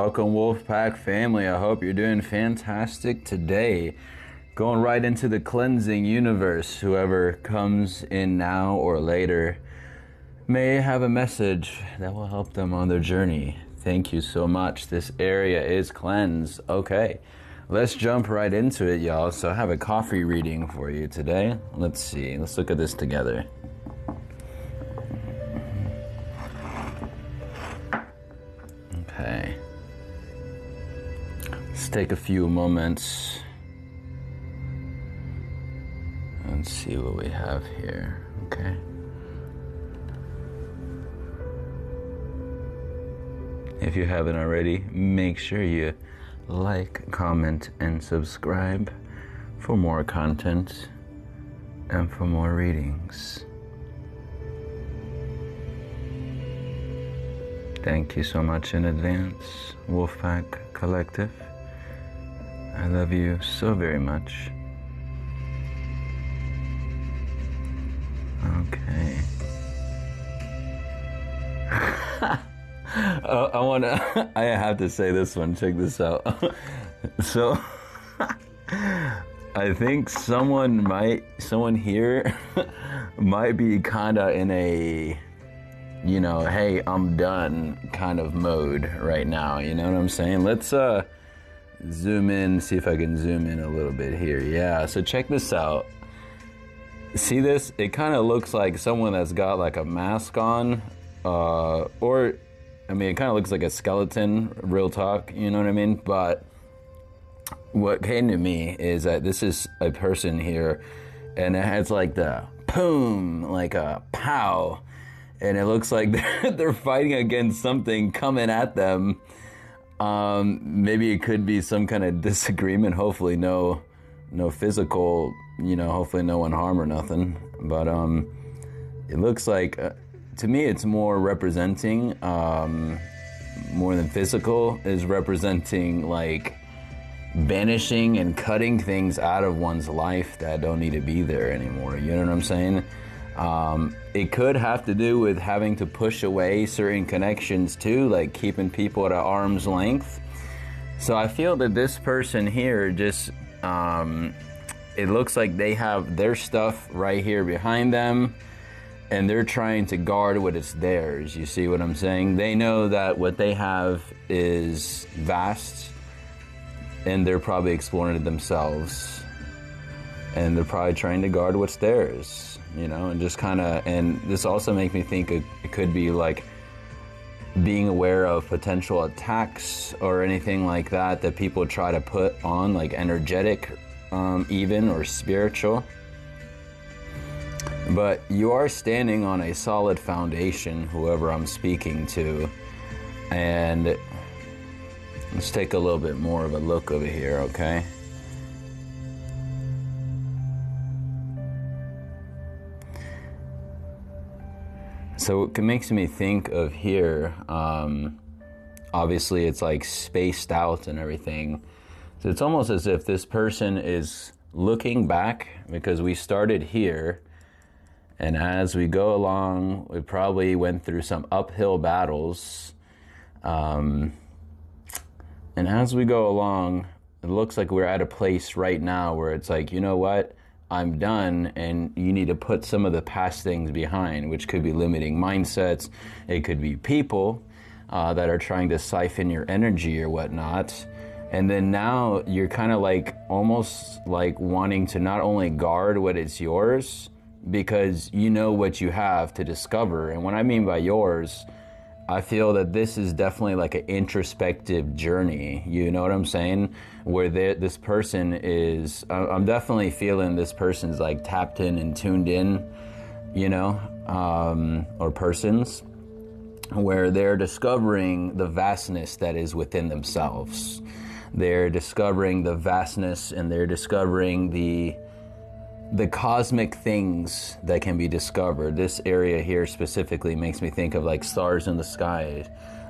Welcome, Wolfpack Family. I hope you're doing fantastic today. Going right into the cleansing universe. Whoever comes in now or later may have a message that will help them on their journey. Thank you so much. This area is cleansed. Okay, let's jump right into it, y'all. So I have a coffee reading for you today. Let's see. Let's look at this together. Okay. Let's take a few moments and see what we have here. Okay. If you haven't already, make sure you like, comment, and subscribe for more content and for more readings. Thank you so much in advance, Wolfpack Collective. I love you so very much. Okay. I have to say this one. Check this out. So, I think someone here might be kinda in a, you know, hey, I'm done kind of mode right now. You know what I'm saying? Let's zoom in, see if I can zoom in a little bit here. Yeah, so check this out. See this? It kind of looks like someone that's got like a mask on, or, I mean, it kind of looks like a skeleton, real talk, you know what I mean? But what came to me is that this is a person here, and it has like the boom, like a pow, and it looks like they're fighting against something coming at them. Maybe it could be some kind of disagreement. Hopefully no physical, you know, hopefully no one harm or nothing. But it looks like, to me, it's more representing, more than physical, is representing like banishing and cutting things out of one's life that don't need to be there anymore. You know what I'm saying? It could have to do with having to push away certain connections too, like keeping people at an arm's length. So I feel that this person here just, it looks like they have their stuff right here behind them, and they're trying to guard what is theirs. You see what I'm saying? They know that what they have is vast, and they're probably exploring it themselves. And they're probably trying to guard what's theirs, you know, and just kind of, and this also makes me think it could be like being aware of potential attacks or anything like that people try to put on, like energetic, even, or spiritual. But you are standing on a solid foundation, whoever I'm speaking to. And let's take a little bit more of a look over here, okay? So it makes me think of here, obviously it's like spaced out and everything. So it's almost as if this person is looking back, because we started here, and as we go along, we probably went through some uphill battles. And as we go along, it looks like we're at a place right now where it's like, you know what? I'm done, and you need to put some of the past things behind, which could be limiting mindsets. It could be people that are trying to siphon your energy or whatnot. And then now you're kind of like almost like wanting to not only guard what is yours, because you know what you have to discover. And what I mean by yours, I feel that this is definitely like an introspective journey. You know what I'm saying? Where this person is, I'm definitely feeling this person's like tapped in and tuned in, you know, or persons, where they're discovering the vastness that is within themselves. They're discovering the vastness, and they're discovering the cosmic things that can be discovered. This area here specifically makes me think of like stars in the sky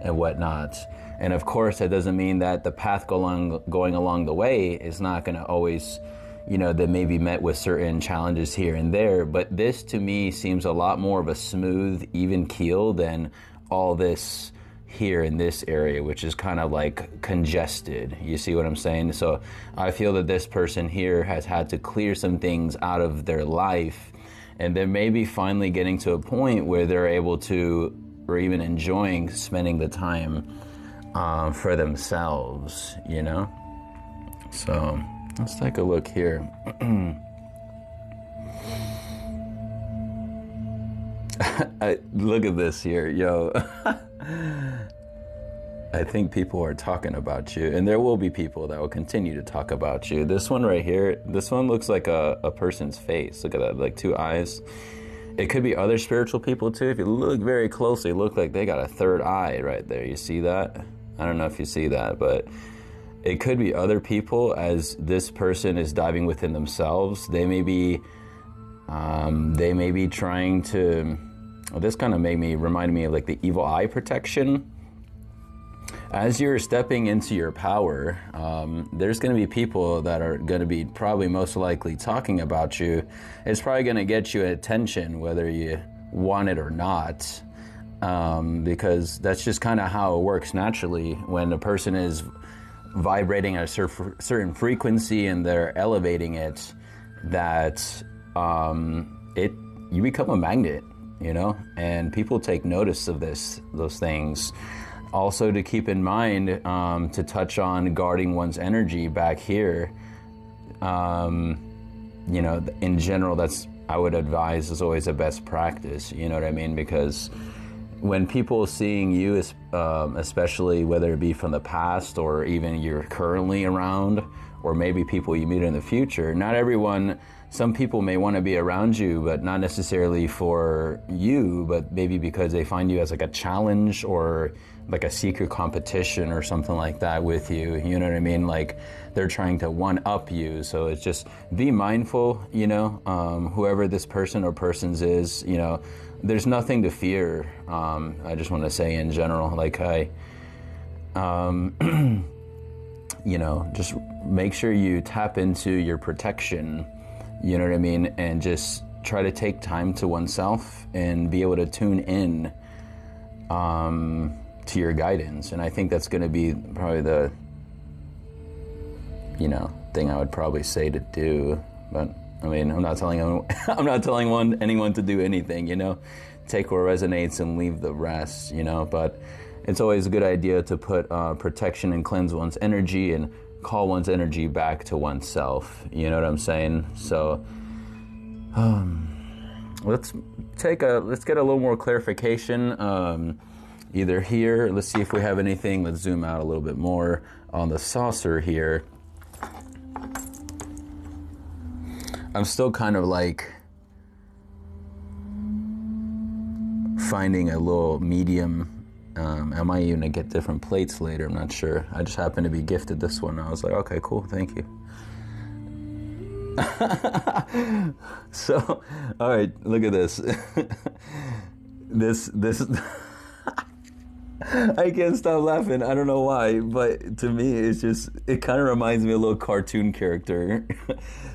and whatnot. And of course, that doesn't mean that the path going along the way is not going to always, you know, that may be met with certain challenges here and there. But this to me seems a lot more of a smooth, even keel than all this here in this area, which is kind of like congested. You see what I'm saying? So I feel that this person here has had to clear some things out of their life, and they're maybe finally getting to a point where they're able to, or even enjoying spending the time for themselves, you know? So let's take a look here. Look at this here, yo. I think people are talking about you, and there will be people that will continue to talk about you. This one right here, this one looks like a person's face. Look at that, like two eyes. It could be other spiritual people too. If you look very closely, it looks like they got a third eye right there. You see that? I don't know if you see that, but it could be other people as this person is diving within themselves. They may be trying to, well, this kind of reminded me of like the evil eye protection. As you're stepping into your power, there's going to be people that are going to be probably most likely talking about you. It's probably going to get you attention whether you want it or not, because that's just kind of how it works naturally. When a person is vibrating at a certain frequency and they're elevating it, that you become a magnet, you know, and people take notice of those things. Also, to keep in mind, to touch on guarding one's energy back here, you know, in general, I would advise is always a best practice, you know what I mean? Because when people seeing you, especially whether it be from the past or even you're currently around, or maybe people you meet in the future, not everyone, some people may want to be around you, but not necessarily for you, but maybe because they find you as like a challenge or like a secret competition or something like that with you, you know what I mean? Like they're trying to one up you. So it's just be mindful, you know, whoever this person or persons is, you know, there's nothing to fear. I just want to say in general, like you know, just make sure you tap into your protection, you know what I mean? And just try to take time to oneself and be able to tune in to your guidance. And I think that's going to be probably the, you know, thing I would probably say to do. But I mean, I'm not telling anyone to do anything, you know, take what resonates and leave the rest, you know, but it's always a good idea to put protection and cleanse one's energy and call one's energy back to oneself, you know what I'm saying? So let's get a little more clarification, either here, let's see if we have anything. Let's zoom out a little bit more on the saucer here. I'm still kind of like finding a little medium. I might even get different plates later, I'm not sure. I just happened to be gifted this one. I was like, okay, cool, thank you. So, all right, look at this. This I can't stop laughing. I don't know why, but to me, it kind of reminds me of a little cartoon character.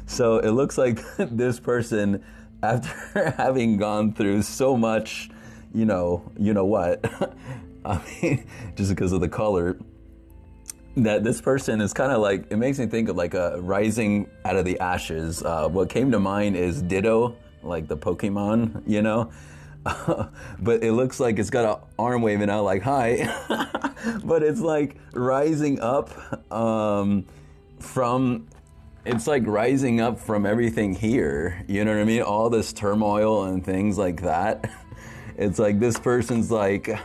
So it looks like this person, after having gone through so much, you know what, I mean, just because of the color, that this person is kind of like, it makes me think of like a rising out of the ashes. What came to mind is Ditto, like the Pokemon, you know? But it looks like it's got an arm waving out like, hi. But it's like rising up from everything here. You know what I mean? All this turmoil and things like that. It's like this person's like,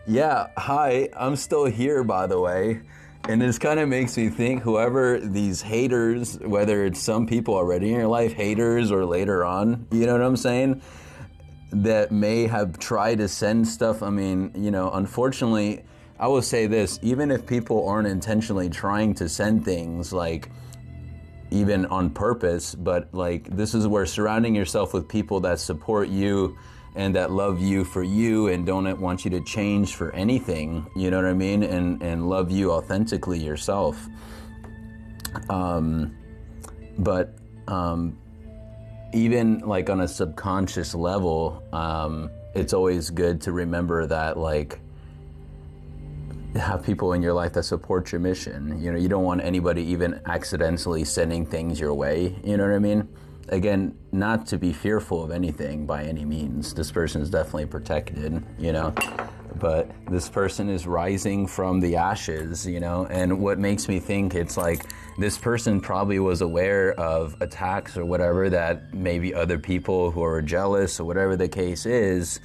yeah, hi, I'm still here, by the way. And this kind of makes me think whoever these haters, whether it's some people already in your life, haters, or later on, you know what I'm saying? That may have tried to send stuff. I mean, you know, unfortunately, I will say this, even if people aren't intentionally trying to send things, like even on purpose, but like this is where surrounding yourself with people that support you and that love you for you and don't want you to change for anything, you know what I mean? And love you authentically yourself. But even like on a subconscious level, it's always good to remember that, like, have people in your life that support your mission. You know, you don't want anybody even accidentally sending things your way. You know what I mean? Again, not to be fearful of anything by any means. This person is definitely protected, you know, but this person is rising from the ashes, you know, and what makes me think it's like this person probably was aware of attacks or whatever that maybe other people who are jealous or whatever the case is,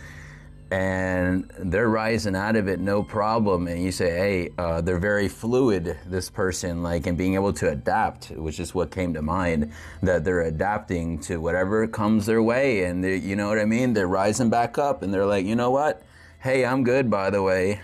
and they're rising out of it no problem. And you say, hey, they're very fluid, this person, like, and being able to adapt, which is what came to mind, that they're adapting to whatever comes their way. And they, you know what I mean? They're rising back up and they're like, you know what? Hey, I'm good, by the way.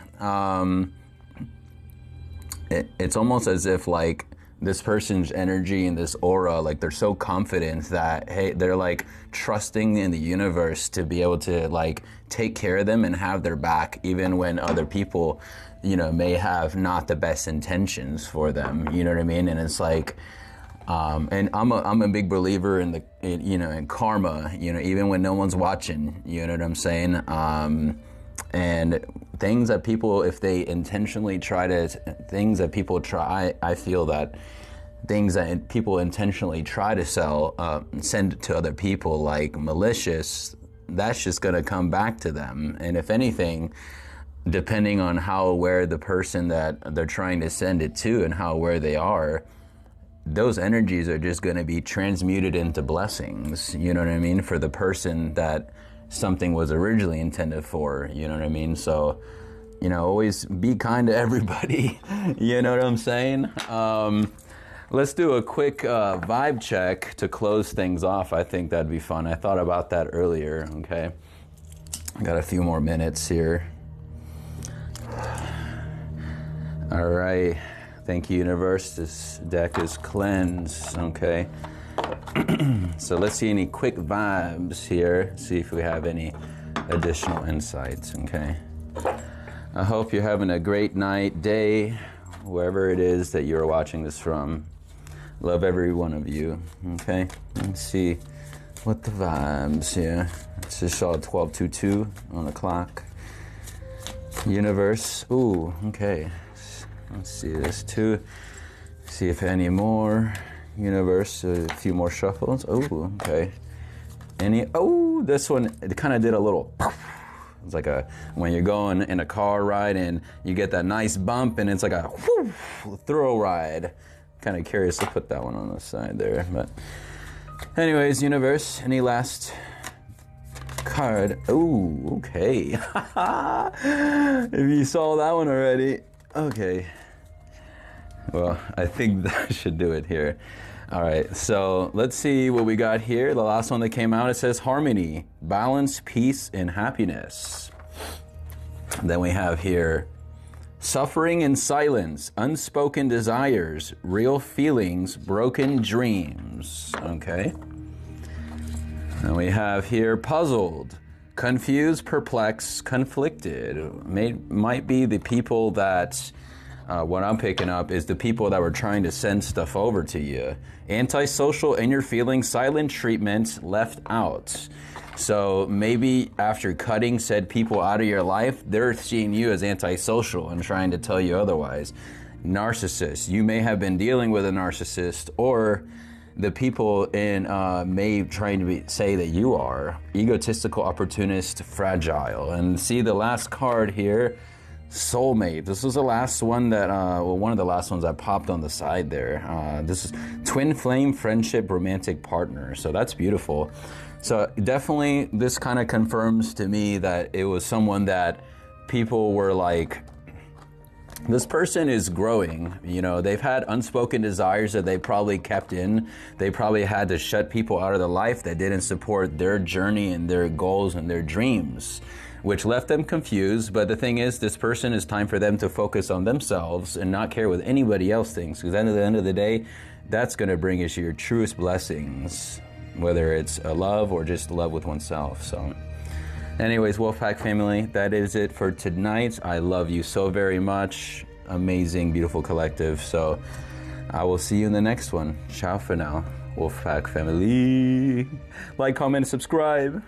It's almost as if like this person's energy and this aura, like they're so confident that, hey, they're like trusting in the universe to be able to like take care of them and have their back, even when other people, you know, may have not the best intentions for them. You know what I mean? And it's like, and I'm a big believer in in karma, you know, even when no one's watching, you know what I'm saying? And things that people, if they intentionally I feel that things that people intentionally try to sell, send to other people like malicious, that's just going to come back to them. And if anything, depending on how aware the person that they're trying to send it to and how aware they are, those energies are just going to be transmuted into blessings, you know what I mean, for the person that something was originally intended for, you know what I mean? So, you know, always be kind to everybody, you know what I'm saying? Let's do a quick vibe check to close things off. I think that'd be fun. I thought about that earlier, okay? I got a few more minutes here. All right. Thank you, universe. This deck is cleansed, okay? So let's see any quick vibes here. See if we have any additional insights, okay? I hope you're having a great night, day, wherever it is that you're watching this from. Love every one of you, okay? Let's see what the vibes here. It's just all 12:22 on the clock. Universe, ooh, okay. Let's see this too. See if any more. Universe, a few more shuffles. Oh, okay. This one, it kind of did a little, it's like when you're going in a car ride and you get that nice bump and it's like a thrill ride. Kind of curious to put that one on the side there. But anyways, universe, any last card? Oh, okay. If you saw that one already, okay. Well, I think that should do it here. All right, so let's see what we got here. The last one that came out, it says harmony, balance, peace, and happiness. Then we have here suffering and silence, unspoken desires, real feelings, broken dreams. Okay. And we have here puzzled, confused, perplexed, conflicted. Might be the people that... what I'm picking up is the people that were trying to send stuff over to you. Antisocial, in your feelings, silent treatment, left out. So maybe after cutting said people out of your life, they're seeing you as antisocial and trying to tell you otherwise. Narcissist, you may have been dealing with a narcissist, or the people in may trying to say that you are egotistical, opportunist, fragile. And see the last card here, soulmate. This was the last one that, one of the last ones that popped on the side there. This is twin flame, friendship, romantic partner. So that's beautiful. So definitely this kind of confirms to me that it was someone that people were like, this person is growing, you know, they've had unspoken desires that they probably kept in. They probably had to shut people out of their life that didn't support their journey and their goals and their dreams, which left them confused. But the thing is, this person, is time for them to focus on themselves and not care what anybody else thinks, because at the end of the day, that's going to bring you your truest blessings, whether it's a love or just love with oneself. So anyways, Wolfpack family, that is it for tonight. I love you so very much. Amazing, beautiful collective. So I will see you in the next one. Ciao for now, Wolfpack family. Like, comment, subscribe.